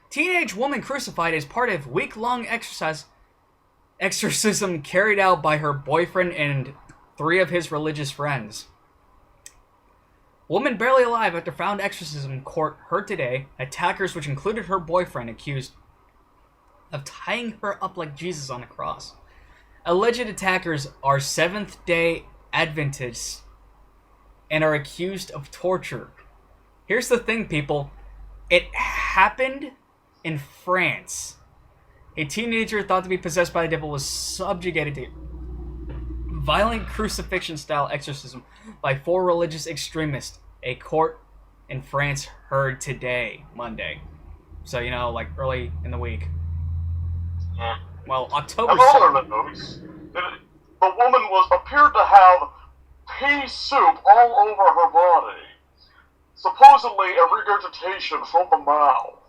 Teenage woman crucified as part of week-long exorcism carried out by her boyfriend and 3 of his religious friends. Woman barely alive after found exorcism court heard today. Attackers, which included her boyfriend, accused of tying her up like Jesus on a cross. Alleged attackers are Seventh-day Adventists and are accused of torture. Here's the thing, people. It happened in France. A teenager thought to be possessed by the devil was subjugated to violent crucifixion-style exorcism by 4 religious extremists. A court in France heard today, Monday. So, like early in the week. Yeah. Well, October 2nd. The woman appeared to have pea soup all over her body. Supposedly a regurgitation from the mouth.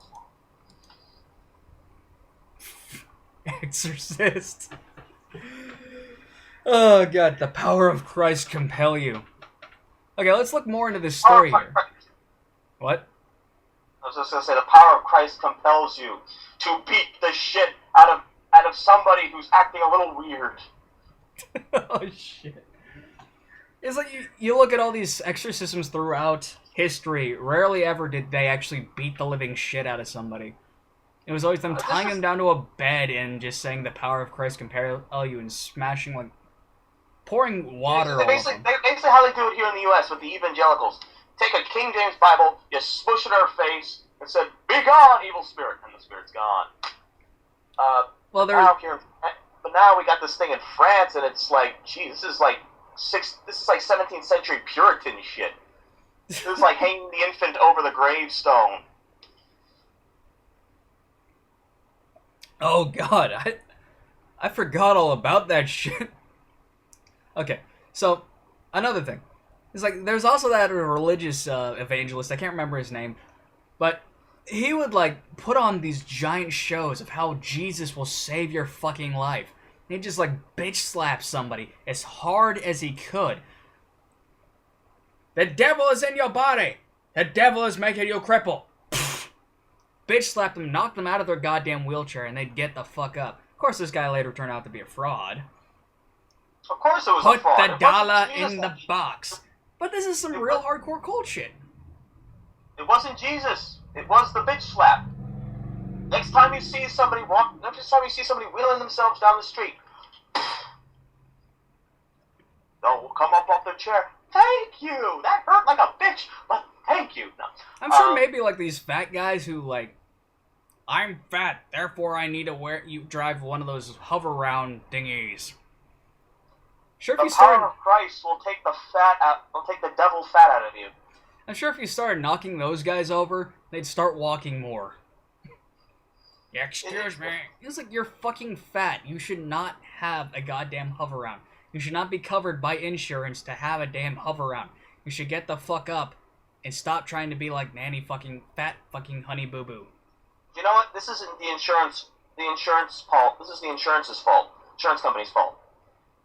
Exorcist. Oh, God. The power of Christ compel you. Okay, let's look more into this story here. What? I was just going to say, the power of Christ compels you to beat the shit out of somebody who's acting a little weird. Oh, shit. It's like you look at all these exorcisms throughout history. Rarely ever did they actually beat the living shit out of somebody. It was always them tying them down to a bed and just saying the power of Christ compel you and smashing, like, pouring water all over them. Basically how they do it here in the U.S. with the evangelicals. Take a King James Bible, you smush it in her face, and said, "Be gone, evil spirit," and the spirit's gone. But now we got this thing in France, and it's like, gee, this is like 17th century Puritan shit. This is like hanging the infant over the gravestone. Oh, God, I forgot all about that shit. Okay, so, another thing. It's like, there's also that religious evangelist, I can't remember his name, but he would, like, put on these giant shows of how Jesus will save your fucking life. He'd just, like, bitch slap somebody as hard as he could. The devil is in your body! The devil is making you cripple! Bitch slapped them, knocked them out of their goddamn wheelchair, and they'd get the fuck up. Of course, this guy later turned out to be a fraud. Of course it was Put a fraud. the dollar in the box. But this is some real hardcore cult shit. It wasn't Jesus. It was the bitch slap. Next time you see somebody wheeling themselves down the street, they'll come up off their chair. Thank you. That hurt like a bitch, but thank you. No. I'm sure maybe like these fat guys who like, I'm fat, therefore I need to drive one of those hover round thingies. Sure, if the you started, power of Christ will take the devil fat out of you. I'm sure if you started knocking those guys over, they'd start walking more. Yeah, excuse me. It's like, you're fucking fat. You should not have a goddamn hover round. You should not be covered by insurance to have a damn hover round. You should get the fuck up and stop trying to be like nanny fucking fat fucking honey boo boo. You know what? This isn't the insurance fault. This is the insurance's fault. Insurance company's fault.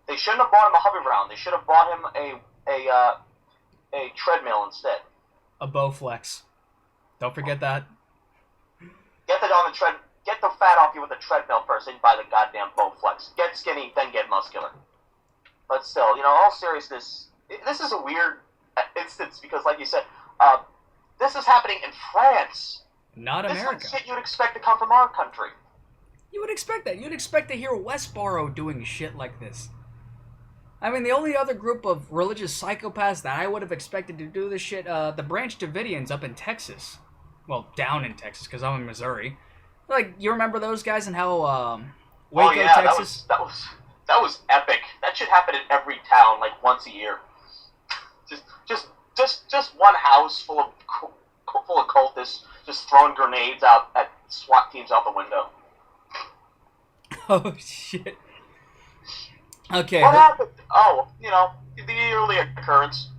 They shouldn't have bought him a hover round. They should have bought him a treadmill instead. A Bowflex. Don't forget that. Get the fat off you with a treadmill first, then buy the goddamn Bowflex. Get skinny, then get muscular. But still, all seriousness, this is a weird instance because, like you said, this is happening in France. Not America. This is shit you'd expect to come from our country. You would expect that. You'd expect to hear Westboro doing shit like this. I mean, the only other group of religious psychopaths that I would have expected to do this shit, the Branch Davidians up in Texas. Well, down in Texas, because I'm in Missouri. Like, you remember those guys and how, Waco, Texas? That was epic. That should happen in every town, like, once a year. Just one house full of cultists just throwing grenades out at SWAT teams out the window. Oh, shit. Okay. What happened? Oh, the yearly occurrence.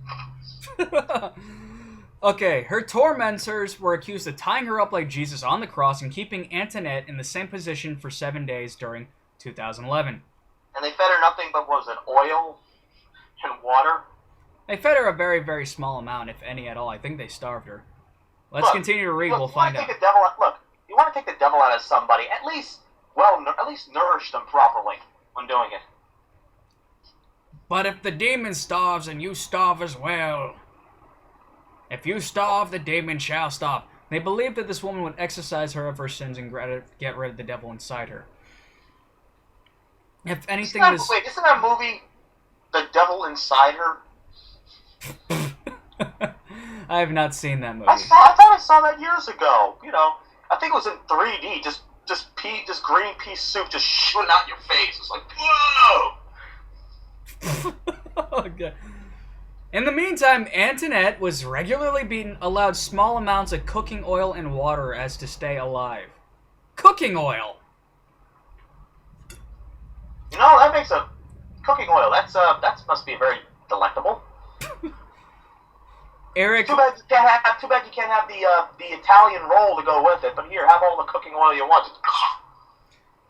Okay, her tormentors were accused of tying her up like Jesus on the cross and keeping Antoinette in the same position for 7 days during 2011. And they fed her nothing but, what was it, oil and water? They fed her a very, very small amount, if any at all. I think they starved her. Let's continue to read, we'll find out. You you want to take the devil out of somebody, at least nourish them properly when doing it. But if the demon starves and you starve as well, if you starve, the demon shall starve. They believed that this woman would exorcise her of her sins and get rid of the devil inside her. If anything, Wait, isn't that movie The Devil Inside Her? I have not seen that movie. I thought I saw that years ago. You know, I think it was in 3D. Just green pea soup just shooting out your face. It's like, whoa! Okay. In the meantime, Antoinette was regularly being allowed small amounts of cooking oil and water as to stay alive. Cooking oil. You know, that makes a cooking oil. That must be very delectable. Eric. Too bad you can't have the Italian roll to go with it. But here, have all the cooking oil you want.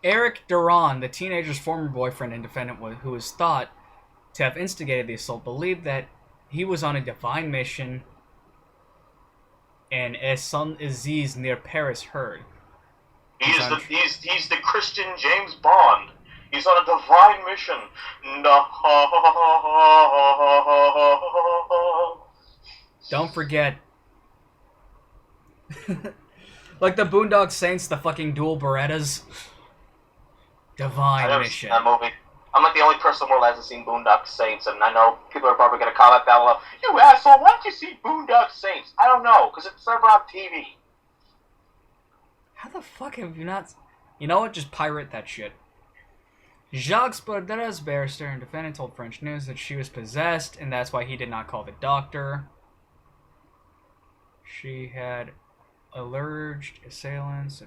Eric Duran, the teenager's former boyfriend and defendant, who was thought to have instigated the assault, believed that he was on a divine mission in Saint-Aziz near Paris. Heard. He's the Christian James Bond. He's on a divine mission. Don't forget. Like the Boondock Saints, the fucking dual Berettas. Divine mission. That movie. I'm like the only person in the world that hasn't seen Boondock Saints, and I know people are probably going to comment down below, you asshole, why don't you see Boondock Saints? I don't know, because it's never on TV. How the fuck have you not... You know what? Just pirate that shit. Jacques Baudra's barrister and defendant told French News that she was possessed, and that's why he did not call the doctor. She had alleged assailants.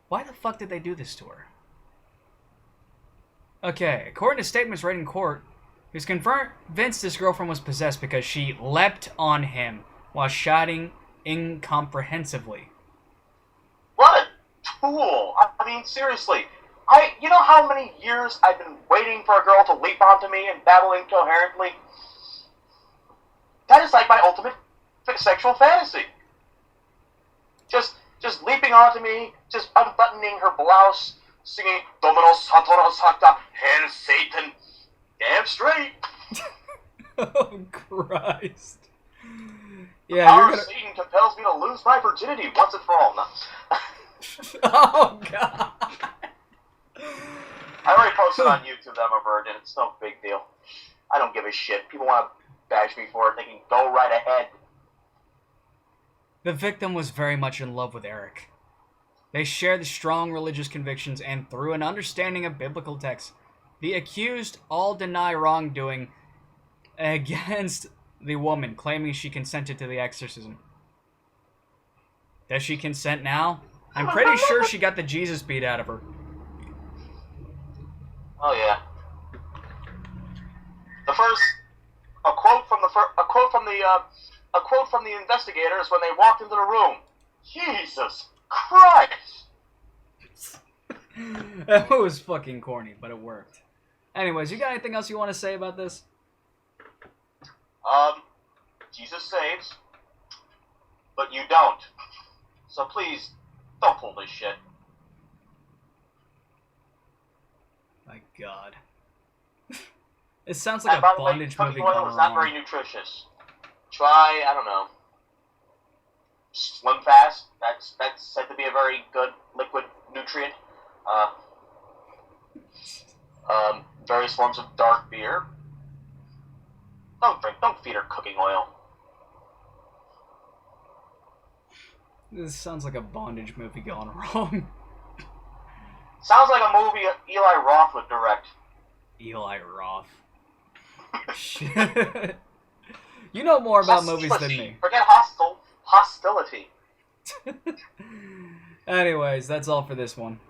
Why the fuck did they do this to her? Okay, according to statements read in court, he was convinced his girlfriend was possessed because she leapt on him while shouting incomprehensively. What a tool! I mean, seriously. You know how many years I've been waiting for a girl to leap onto me and babble incoherently? That is like my ultimate sexual fantasy. Just leaping onto me, just unbuttoning her blouse, singing Dominus Saturn Sancta, Hail Satan. Damn straight. Oh, Christ. Yeah, Our Satan compels me to lose my virginity once and for all. No. Oh, God. I already posted on YouTube that I'm a virgin. It's no big deal. I don't give a shit. People want to bash me for it. They can go right ahead. The victim was very much in love with Eric. They shared strong religious convictions, and through an understanding of biblical texts, the accused all deny wrongdoing against the woman, claiming she consented to the exorcism. Does she consent now? I'm pretty sure she got the Jesus beat out of her. Oh yeah. A quote from the investigators when they walked into the room. Jesus Christ! That was fucking corny, but it worked. Anyways, you got anything else you want to say about this? Jesus saves, but you don't. So please, don't pull this shit. My God. It sounds like a bondage movie gone wrong. Is not very nutritious. Try, I don't know, Slim Fast. That's said to be a very good liquid nutrient. Various forms of dark beer. Don't feed her cooking oil. This sounds like a bondage movie gone wrong. Sounds like a movie Eli Roth would direct. Eli Roth. Shit. You know more about movies than me. Forget hostility. Anyways, that's all for this one.